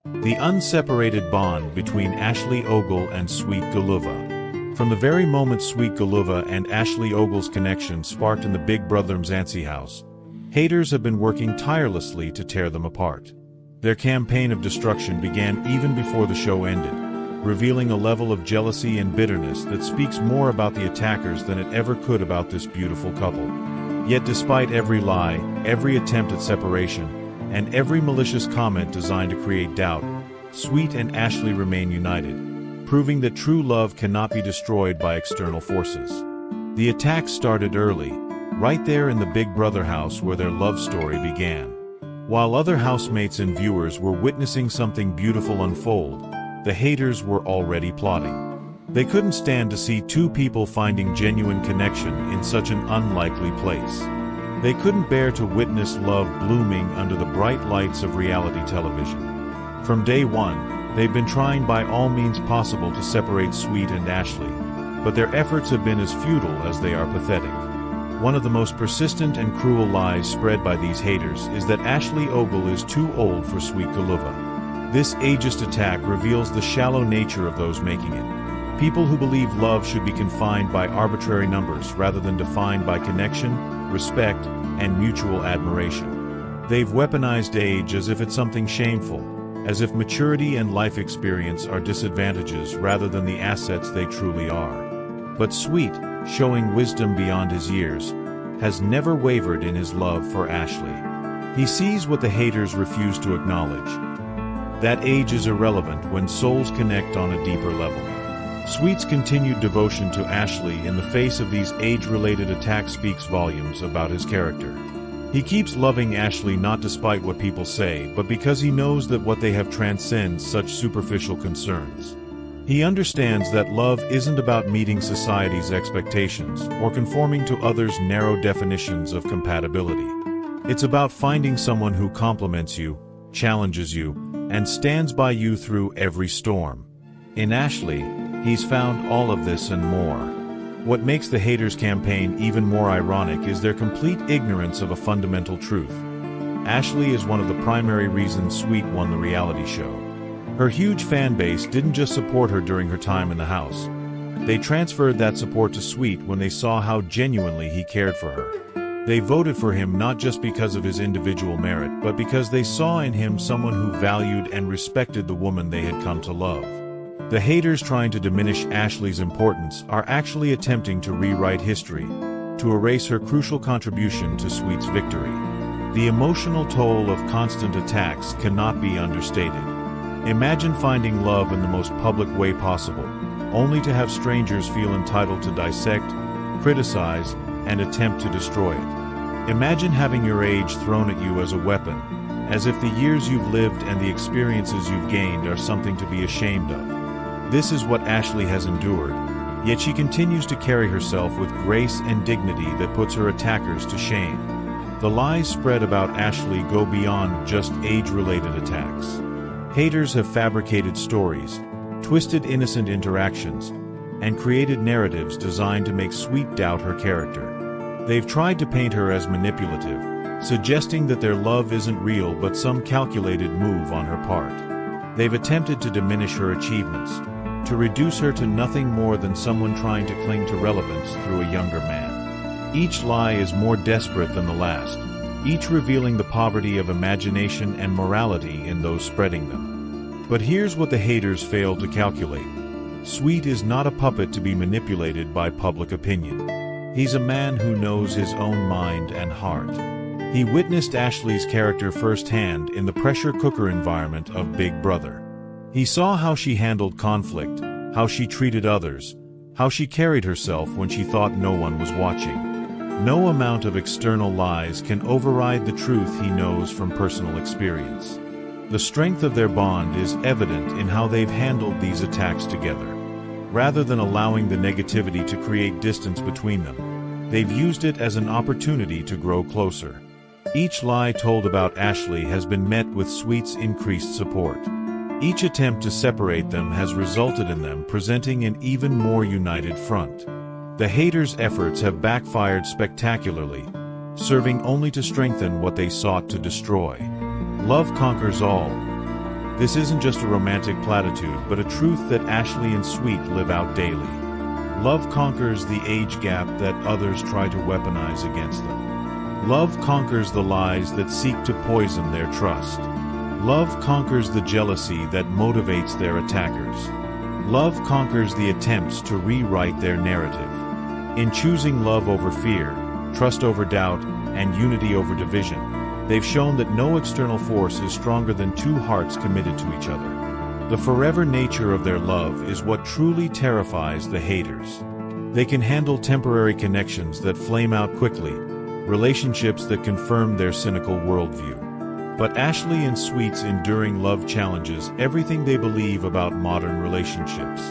The unseparated bond between Ashley Ogle and Sweet Guluva. From the very moment Sweet Guluva and Ashley Ogle's connection sparked in the Big Brother Mzansi house, haters have been working tirelessly to tear them apart. Their campaign of destruction began even before the show ended, revealing a level of jealousy and bitterness that speaks more about the attackers than it ever could about this beautiful couple. Yet despite every lie, every attempt at separation, and every malicious comment designed to create doubt, Sweet and Ashley remain united, proving that true love cannot be destroyed by external forces. The attack started early, right there in the Big Brother house where their love story began. While other housemates and viewers were witnessing something beautiful unfold, the haters were already plotting. They couldn't stand to see two people finding genuine connection in such an unlikely place. They couldn't bear to witness love blooming under the bright lights of reality television. From day one, they've been trying by all means possible to separate Sweet and Ashley, but their efforts have been as futile as they are pathetic. One of the most persistent and cruel lies spread by these haters is that Ashley Ogle is too old for Sweet Guluva. This ageist attack reveals the shallow nature of those making it. People who believe love should be confined by arbitrary numbers rather than defined by connection, respect, and mutual admiration. They've weaponized age as if it's something shameful, as if maturity and life experience are disadvantages rather than the assets they truly are. But Sweet, showing wisdom beyond his years, has never wavered in his love for Ashley. He sees what the haters refuse to acknowledge: that age is irrelevant when souls connect on a deeper level. Sweet's continued devotion to Ashley in the face of these age-related attacks speaks volumes about his character. He keeps loving Ashley not despite what people say, but because he knows that what they have transcends such superficial concerns. He understands that love isn't about meeting society's expectations or conforming to others' narrow definitions of compatibility. It's about finding someone who compliments you, challenges you, and stands by you through every storm. In Ashley, he's found all of this and more. What makes the haters' campaign even more ironic is their complete ignorance of a fundamental truth. Ashley is one of the primary reasons Sweet won the reality show. Her huge fan base didn't just support her during her time in the house. They transferred that support to Sweet when they saw how genuinely he cared for her. They voted for him not just because of his individual merit, but because they saw in him someone who valued and respected the woman they had come to love. The haters trying to diminish Ashley's importance are actually attempting to rewrite history, to erase her crucial contribution to Sweet's victory. The emotional toll of constant attacks cannot be understated. Imagine finding love in the most public way possible, only to have strangers feel entitled to dissect, criticize, and attempt to destroy it. Imagine having your age thrown at you as a weapon, as if the years you've lived and the experiences you've gained are something to be ashamed of. This is what Ashley has endured, yet she continues to carry herself with grace and dignity that puts her attackers to shame. The lies spread about Ashley go beyond just age-related attacks. Haters have fabricated stories, twisted innocent interactions, and created narratives designed to make Sweet doubt her character. They've tried to paint her as manipulative, suggesting that their love isn't real but some calculated move on her part. They've attempted to diminish her achievements, to reduce her to nothing more than someone trying to cling to relevance through a younger man. Each lie is more desperate than the last, each revealing the poverty of imagination and morality in those spreading them. But here's what the haters failed to calculate. Sweet is not a puppet to be manipulated by public opinion. He's a man who knows his own mind and heart. He witnessed Ashley's character firsthand in the pressure cooker environment of Big Brother. He saw how she handled conflict, how she treated others, how she carried herself when she thought no one was watching. No amount of external lies can override the truth he knows from personal experience. The strength of their bond is evident in how they've handled these attacks together. Rather than allowing the negativity to create distance between them, they've used it as an opportunity to grow closer. Each lie told about Ashley has been met with Sweet's increased support. Each attempt to separate them has resulted in them presenting an even more united front. The haters' efforts have backfired spectacularly, serving only to strengthen what they sought to destroy. Love conquers all. This isn't just a romantic platitude, but a truth that Ashley and Sweet live out daily. Love conquers the age gap that others try to weaponize against them. Love conquers the lies that seek to poison their trust. Love conquers the jealousy that motivates their attackers. Love conquers the attempts to rewrite their narrative. In choosing love over fear, trust over doubt, and unity over division, they've shown that no external force is stronger than two hearts committed to each other. The forever nature of their love is what truly terrifies the haters. They can handle temporary connections that flame out quickly, relationships that confirm their cynical worldview. But Ashley and Sweet's enduring love challenges everything they believe about modern relationships.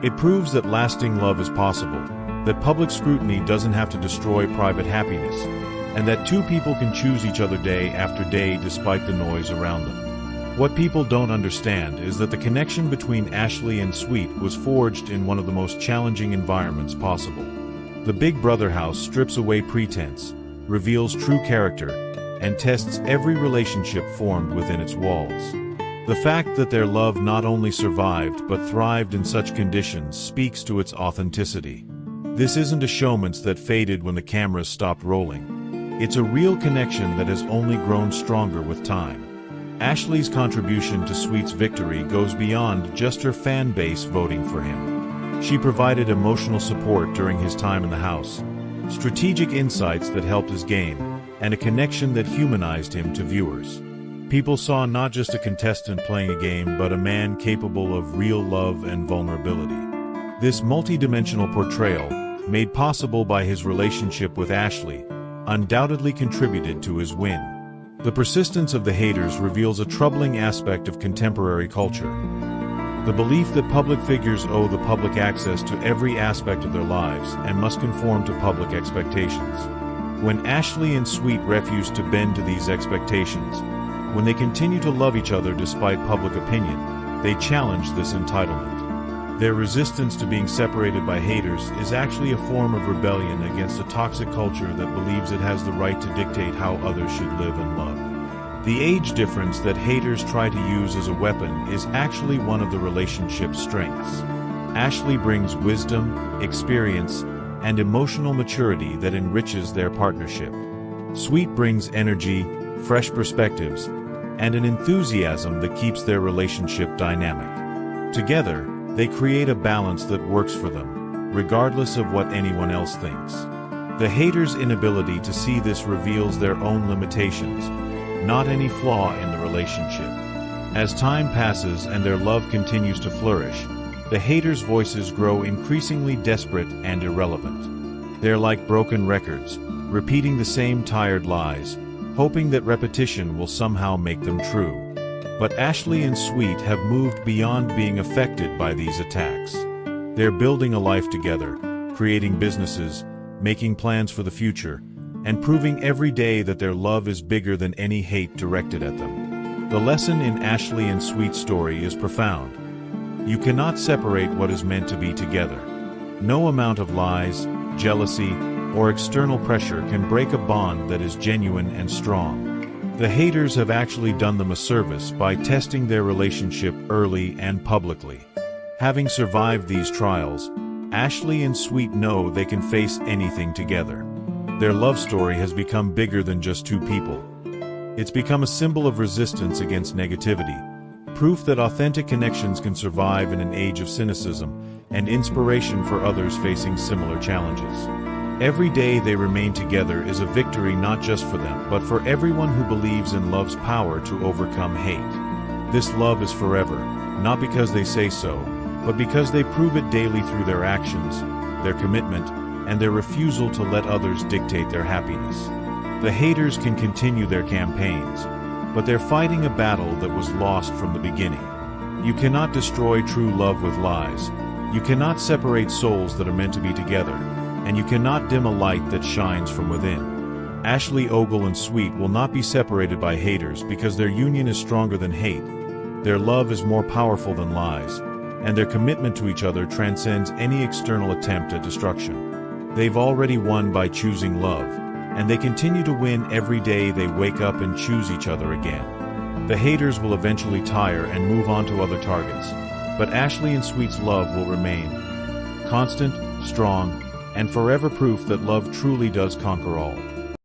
It proves that lasting love is possible, that public scrutiny doesn't have to destroy private happiness, and that two people can choose each other day after day despite the noise around them. What people don't understand is that the connection between Ashley and Sweet was forged in one of the most challenging environments possible. The Big Brother house strips away pretense, reveals true character, and tests every relationship formed within its walls. The fact that their love not only survived but thrived in such conditions speaks to its authenticity. This isn't a showman's that faded when the cameras stopped rolling. It's a real connection that has only grown stronger with time. Ashley's contribution to Sweet's victory goes beyond just her fan base voting for him. She provided emotional support during his time in the house, strategic insights that helped his game, and a connection that humanized him to viewers. People saw not just a contestant playing a game, but a man capable of real love and vulnerability. This multi-dimensional portrayal, made possible by his relationship with Ashley, undoubtedly contributed to his win. The persistence of the haters reveals a troubling aspect of contemporary culture. The belief that public figures owe the public access to every aspect of their lives and must conform to public expectations. When Ashley and Sweet refuse to bend to these expectations, when they continue to love each other despite public opinion, they challenge this entitlement. Their resistance to being separated by haters is actually a form of rebellion against a toxic culture that believes it has the right to dictate how others should live and love. The age difference that haters try to use as a weapon is actually one of the relationship's strengths. Ashley brings wisdom, experience, and emotional maturity that enriches their partnership. Sweet brings energy, fresh perspectives, and an enthusiasm that keeps their relationship dynamic. Together, they create a balance that works for them, regardless of what anyone else thinks. The haters' inability to see this reveals their own limitations, not any flaw in the relationship. As time passes and their love continues to flourish, the haters' voices grow increasingly desperate and irrelevant. They're like broken records, repeating the same tired lies, hoping that repetition will somehow make them true. But Ashley and Sweet have moved beyond being affected by these attacks. They're building a life together, creating businesses, making plans for the future, and proving every day that their love is bigger than any hate directed at them. The lesson in Ashley and Sweet's story is profound. You cannot separate what is meant to be together. No amount of lies, jealousy, or external pressure can break a bond that is genuine and strong. The haters have actually done them a service by testing their relationship early and publicly. Having survived these trials, Ashley and Sweet know they can face anything together. Their love story has become bigger than just two people. It's become a symbol of resistance against negativity, proof that authentic connections can survive in an age of cynicism, and inspiration for others facing similar challenges. Every day they remain together is a victory not just for them, but for everyone who believes in love's power to overcome hate. This love is forever, not because they say so, but because they prove it daily through their actions, their commitment, and their refusal to let others dictate their happiness. The haters can continue their campaigns, but they're fighting a battle that was lost from the beginning. You cannot destroy true love with lies. You cannot separate souls that are meant to be together, and you cannot dim a light that shines from within. Ashley, Ogle, and Sweet will not be separated by haters because their union is stronger than hate. Their love is more powerful than lies, and their commitment to each other transcends any external attempt at destruction. They've already won by choosing love, and they continue to win every day they wake up and choose each other again. The haters will eventually tire and move on to other targets. But Ashley and Sweet's love will remain. Constant, strong, and forever proof that love truly does conquer all.